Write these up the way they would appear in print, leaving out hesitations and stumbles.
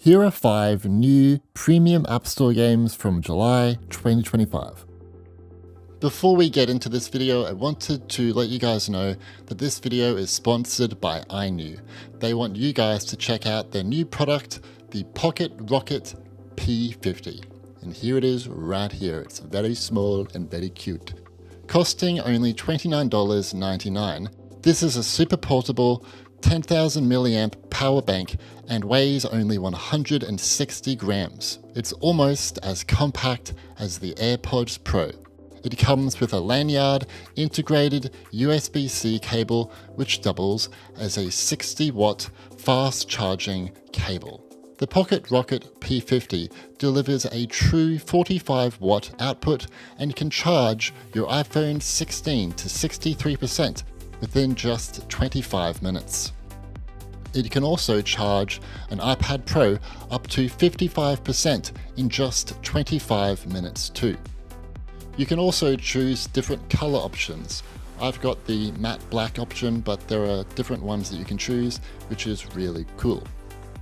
Here are 5 new premium App Store games from July 2025. Before we get into this video, I wanted to let you guys know that this video is sponsored by iKnew. They want you guys to check out their new product, the Pocket Rocket P50. And here it is right here. It's very small and very cute. Costing only $29.99. This is a super portable 10,000 milliamp power bank and weighs only 160 grams. It's almost as compact as the AirPods Pro. It comes with a lanyard integrated USB-C cable which doubles as a 60-watt fast charging cable. The Pocket Rocket P50 delivers a true 45-watt output and can charge your iPhone 16 to 63% within just 25 minutes. It can also charge an iPad Pro up to 55% in just 25 minutes too. You can also choose different color options. I've got the matte black option, but there are different ones that you can choose, which is really cool.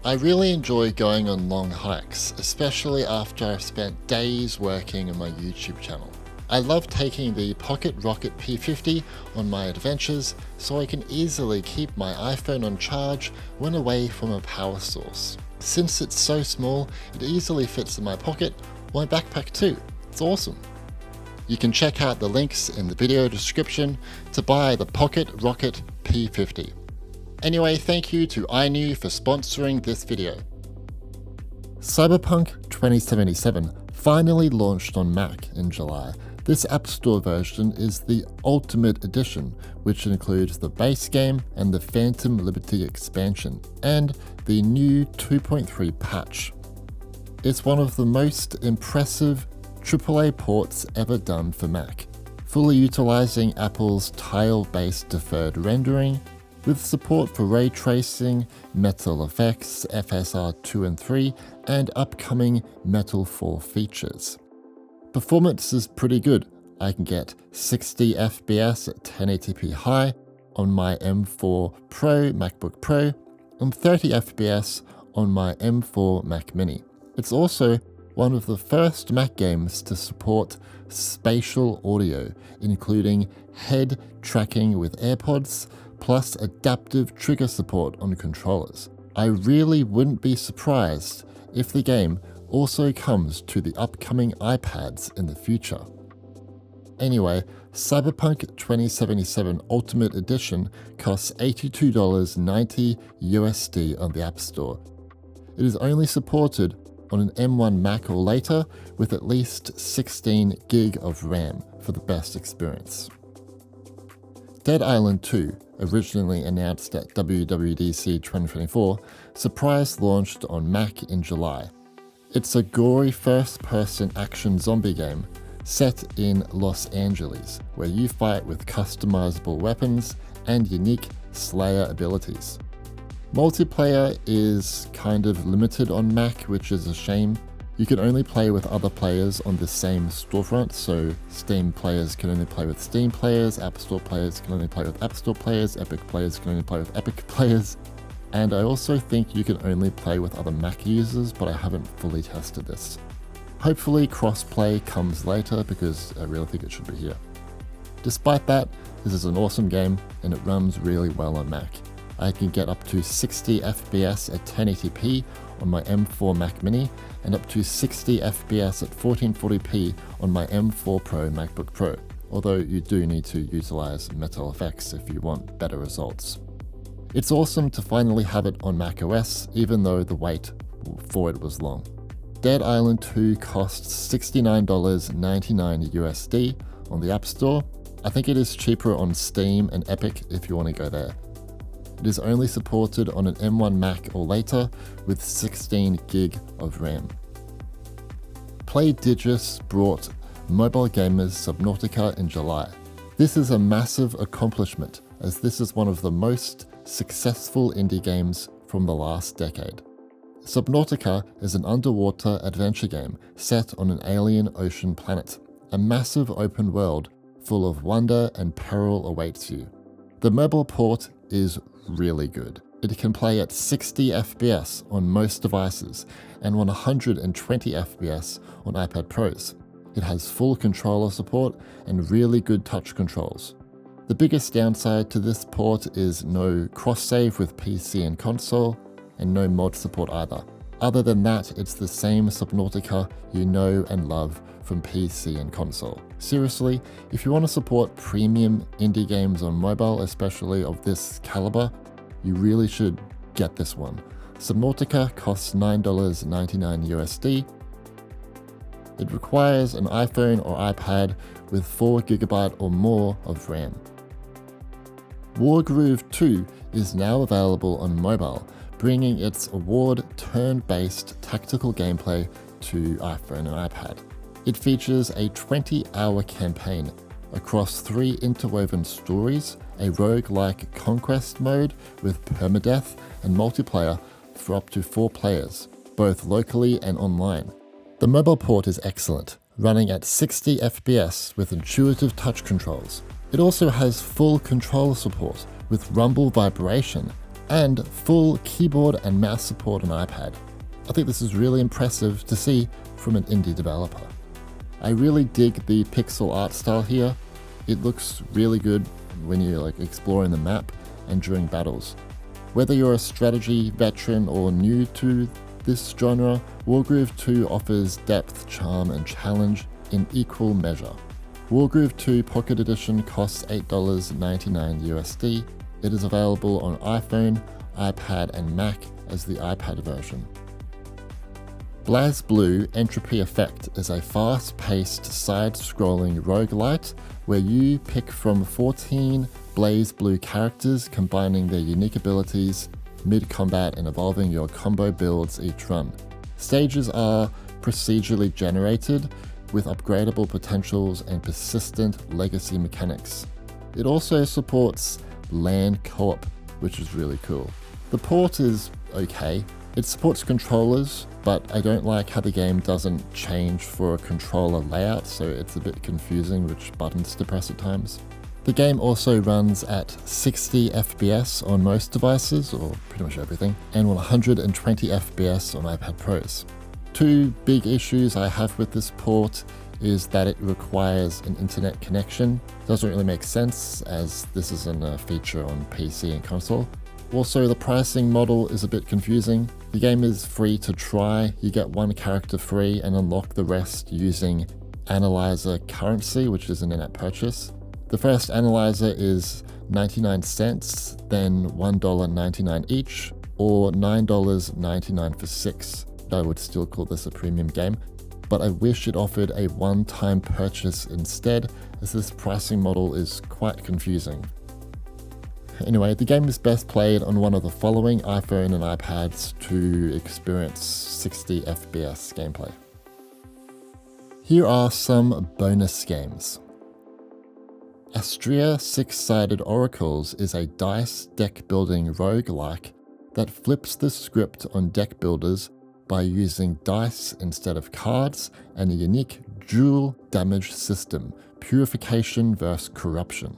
I really enjoy going on long hikes, especially after I've spent days working on my YouTube channel. I love taking the Pocket Rocket P50 on my adventures so I can easily keep my iPhone on charge when away from a power source. Since it's so small, it easily fits in my pocket or my backpack too. It's awesome. You can check out the links in the video description to buy the Pocket Rocket P50. Anyway, thank you to iKnew for sponsoring this video. Cyberpunk 2077 finally launched on Mac in July. This App Store version is the Ultimate Edition, which includes the base game and the Phantom Liberty expansion, and the new 2.3 patch. It's one of the most impressive AAA ports ever done for Mac, fully utilizing Apple's tile-based deferred rendering, with support for ray tracing, metal effects, FSR 2 and 3, and upcoming Metal 4 features. Performance is pretty good. I can get 60 FPS at 1080p high on my M4 Pro MacBook Pro and 30 FPS on my M4 Mac Mini. It's also one of the first Mac games to support spatial audio, including head tracking with AirPods, plus adaptive trigger support on controllers. I really wouldn't be surprised if the game also comes to the upcoming iPads in the future. Anyway, Cyberpunk 2077 Ultimate Edition costs $82.90 USD on the App Store. It is only supported on an M1 Mac or later with at least 16 gig of RAM for the best experience. Dead Island 2, originally announced at WWDC 2024, surprise launched on Mac in July. It's a gory first-person action zombie game set in Los Angeles, where you fight with customizable weapons and unique Slayer abilities. Multiplayer is kind of limited on Mac, which is a shame. You can only play with other players on the same storefront, so Steam players can only play with Steam players, App Store players can only play with App Store players, Epic players can only play with Epic players. And I also think you can only play with other Mac users, but I haven't fully tested this. Hopefully crossplay comes later because I really think it should be here. Despite that, this is an awesome game and it runs really well on Mac. I can get up to 60 FPS at 1080p on my M4 Mac Mini and up to 60 FPS at 1440p on my M4 Pro MacBook Pro, although you do need to utilize metal effects if you want better results. It's awesome to finally have it on macOS, even though the wait for it was long. Dead Island 2 costs $69.99 USD on the App Store. I think it is cheaper on Steam and Epic if you want to go there. It is only supported on an M1 Mac or later with 16 gig of RAM. PlayDigis brought mobile gamers Subnautica in July. This is a massive accomplishment, as this is one of the most successful indie games from the last decade. Subnautica is an underwater adventure game set on an alien ocean planet. A massive open world full of wonder and peril awaits you. The mobile port is really good. It can play at 60 FPS on most devices and 120 FPS on iPad Pros. It has full controller support and really good touch controls. The biggest downside to this port is no cross-save with PC and console, and no mod support either. Other than that, it's the same Subnautica you know and love from PC and console. Seriously, if you want to support premium indie games on mobile, especially of this caliber, you really should get this one. Subnautica costs $9.99 USD. It requires an iPhone or iPad with 4GB or more of RAM. Wargroove 2 is now available on mobile, bringing its award turn-based tactical gameplay to iPhone and iPad. It features a 20-hour campaign across 3 interwoven stories, a roguelike conquest mode with permadeath and multiplayer for up to 4 players, both locally and online. The mobile port is excellent, running at 60 FPS with intuitive touch controls. It also has full controller support with rumble vibration and full keyboard and mouse support on iPad. I think this is really impressive to see from an indie developer. I really dig the pixel art style here. It looks really good when you're exploring the map and during battles. Whether you're a strategy veteran or new to this genre, Wargroove 2 offers depth, charm, and challenge in equal measure. Wargroove 2 Pocket Edition costs $8.99 USD. It is available on iPhone, iPad, and Mac as the iPad version. BlazBlue Entropy Effect is a fast-paced, side-scrolling roguelite where you pick from 14 BlazBlue characters, combining their unique abilities mid-combat and evolving your combo builds each run. Stages are procedurally generated with upgradable potentials and persistent legacy mechanics. It also supports LAN co-op, which is really cool. The port is okay. It supports controllers, but I don't like how the game doesn't change for a controller layout, so it's a bit confusing which buttons to press at times. The game also runs at 60 FPS on most devices, or pretty much everything, and 120 FPS on iPad Pros. 2 big issues I have with this port is that it requires an internet connection. Doesn't really make sense as this isn't a feature on PC and console. Also, the pricing model is a bit confusing. The game is free to try. You get 1 character free and unlock the rest using analyzer currency, which is an in-app purchase. The first analyzer is 99 cents, then $1.99 each, or $9.99 for 6. I would still call this a premium game, but I wish it offered a one-time purchase instead, as this pricing model is quite confusing. Anyway, the game is best played on one of the following iPhone and iPads to experience 60 FPS gameplay. Here are some bonus games. Astrea Six-Sided Oracles is a dice deck-building roguelike that flips the script on deck builders by using dice instead of cards and a unique dual damage system, Purification vs. Corruption.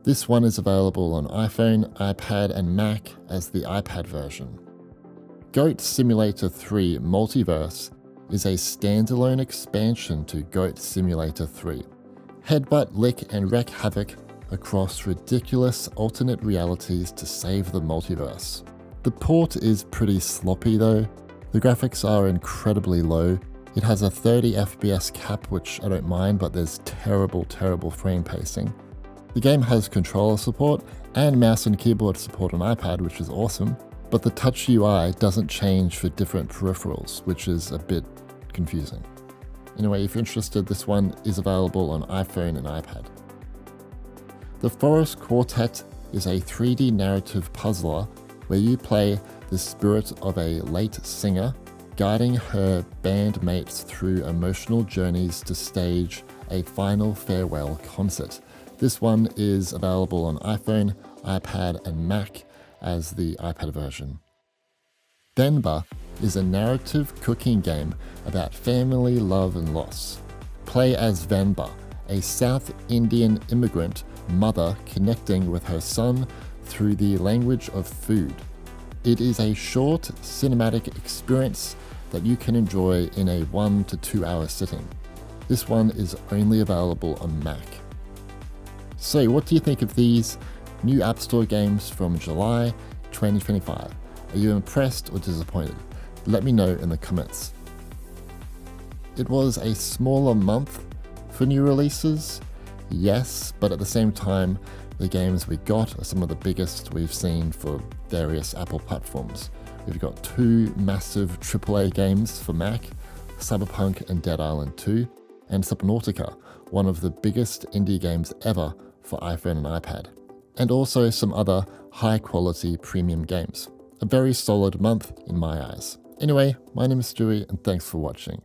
This one is available on iPhone, iPad, and Mac as the iPad version. Goat Simulator 3 Multiverse is a standalone expansion to Goat Simulator 3. Headbutt, lick, and wreak havoc across ridiculous alternate realities to save the multiverse. The port is pretty sloppy though. The graphics are incredibly low. It has a 30 FPS cap, which I don't mind, but there's terrible frame pacing. The game has controller support and mouse and keyboard support on iPad, which is awesome, but the touch UI doesn't change for different peripherals, which is a bit confusing. Anyway, if you're interested, this one is available on iPhone and iPad. The Forest Quartet is a 3D narrative puzzler where you play the spirit of a late singer, guiding her bandmates through emotional journeys to stage a final farewell concert. This one is available on iPhone, iPad, and Mac as the iPad version. Venba is a narrative cooking game about family, love, and loss. Play as Venba, a South Indian immigrant mother connecting with her son through the language of food. It is a short cinematic experience that you can enjoy in a 1 to 2 hour sitting. This one is only available on Mac. So what do you think of these new App Store games from July 2025? Are you impressed or disappointed? Let me know in the comments. It was a smaller month for new releases, yes, but at the same time, the games we got are some of the biggest we've seen for various Apple platforms. We've got 2 massive AAA games for Mac, Cyberpunk and Dead Island 2, and Subnautica, one of the biggest indie games ever for iPhone and iPad, and also some other high-quality premium games. A very solid month in my eyes. Anyway, my name is Stewie, and thanks for watching.